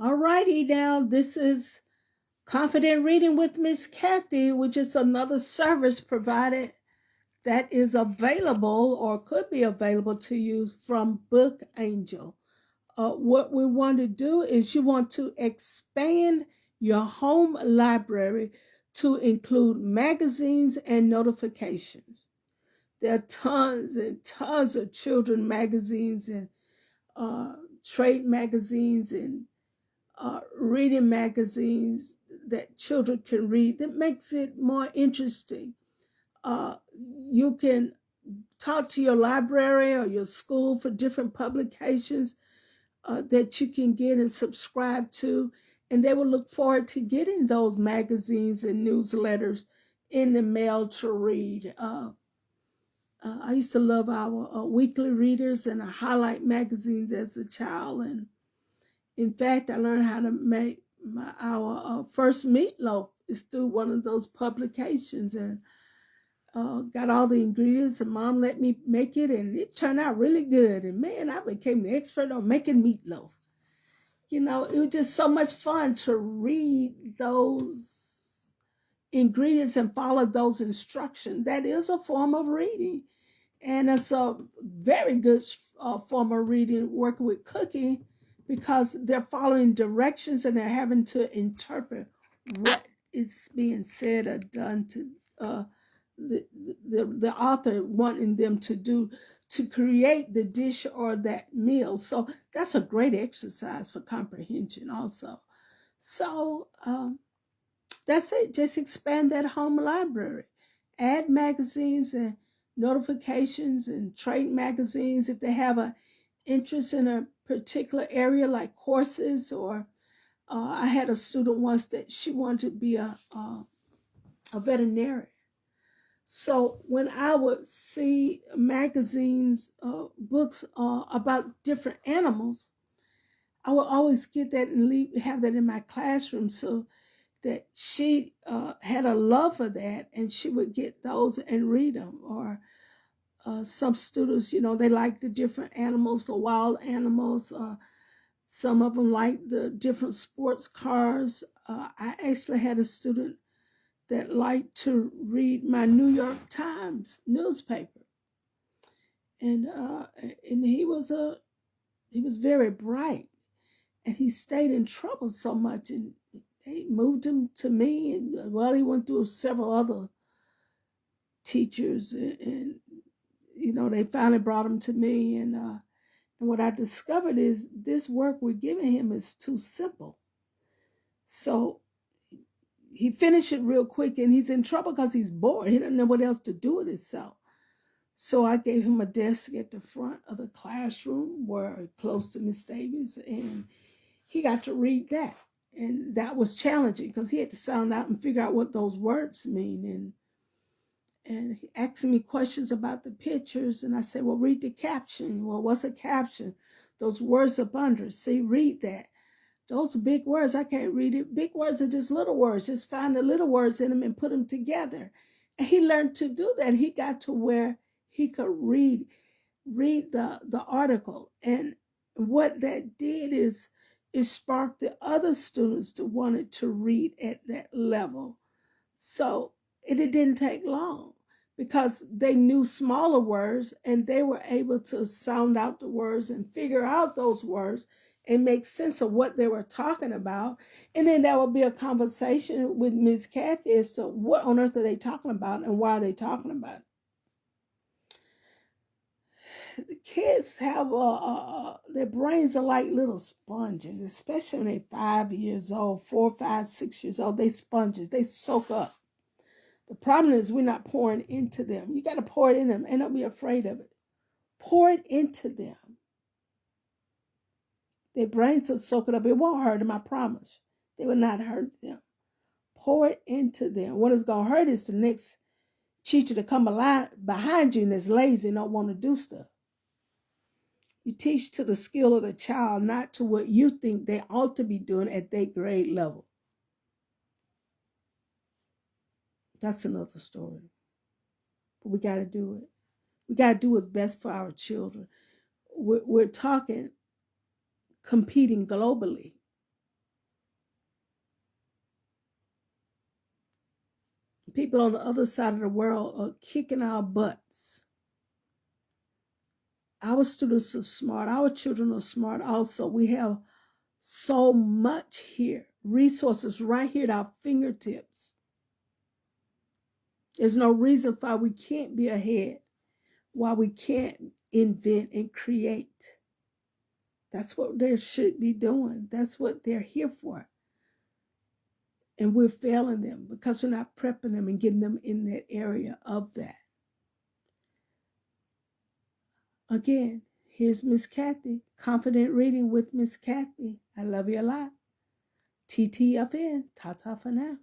All righty now, this is Confident Reading with Miss Kathy, which is another service provided that is available or could be available to you from Book Angel. What we want to do is you want to expand your home library to include magazines and notifications. There are tons and tons of children magazines and uh, trade magazines and reading magazines that children can read that makes it more interesting. You can talk to your library or your school for different publications that you can get and subscribe to, and they will look forward to getting those magazines and newsletters in the mail to read. I used to love our weekly readers and highlight magazines as a child, and in fact, I learned how to make our first meatloaf is through one of those publications, and got all the ingredients. And Mom let me make it, and it turned out really good. And man, I became the expert on making meatloaf. You know, it was just so much fun to read those ingredients and follow those instructions. That is a form of reading, and it's a very good form of reading, working with cooking, because they're following directions and they're having to interpret what is being said or done to the, the author wanting them to do to create the dish or that meal. So that's a great exercise for comprehension also. So that's it. Just expand that home library. Add magazines and notifications and trade magazines if they have an interest in a particular area like courses, or I had a student once that she wanted to be a veterinarian. So when I would see magazines, books about different animals, I would always get that and have that in my classroom, so that she had a love for that, and she would get those and read them. Or some students, you know, they like the different animals, the wild animals. Some of them like the different sports cars. I actually had a student that liked to read my New York Times newspaper, and he was very bright, and he stayed in trouble so much, and they moved him to me, and well, he went through several other teachers, and you know, they finally brought him to me, and what I discovered is this work we're giving him is too simple. So he finished it real quick, and he's in trouble because he's bored. He doesn't know what else to do with himself. So I gave him a desk at the front of the classroom, where close to Miss Davis, and he got to read that. And that was challenging because he had to sound out and figure out what those words mean. And he asked me questions about the pictures, and I said, well, read the caption. Well, what's a caption? Those words up under. See, read that. Those are big words. I can't read it. Big words are just little words. Just find the little words in them and put them together. And he learned to do that. He got to where he could read the article. And what that did is it sparked the other students to wanted to read at that level. So it didn't take long, because they knew smaller words, and they were able to sound out the words and figure out those words and make sense of what they were talking about. And then there would be a conversation with Ms. Kathy as to what on earth are they talking about and why are they talking about it. The kids have their brains are like little sponges, especially when they're 5 years old, 4, 5, 6 years old. They sponges, they soak up. The problem is we're not pouring into them. You got to pour it in them and don't be afraid of it. Pour it into them. Their brains will soak it up. It won't hurt them, I promise. They will not hurt them. Pour it into them. What is going to hurt is the next teacher to come behind you and is lazy and don't want to do stuff. You teach to the skill of the child, not to what you think they ought to be doing at their grade level. That's another story. But we got to do it. We got to do what's best for our children. We're talking competing globally. people on the other side of the world are kicking our butts. Our students are smart. Our children are smart also. We have so much here, resources right here at our fingertips. There's no reason why we can't be ahead, why we can't invent and create. That's what they should be doing. That's what they're here for. And we're failing them because we're not prepping them and getting them in that area of that. Again, here's Miss Kathy, Confident Reading with Miss Kathy. I love you a lot. TTFN. Ta-ta for now.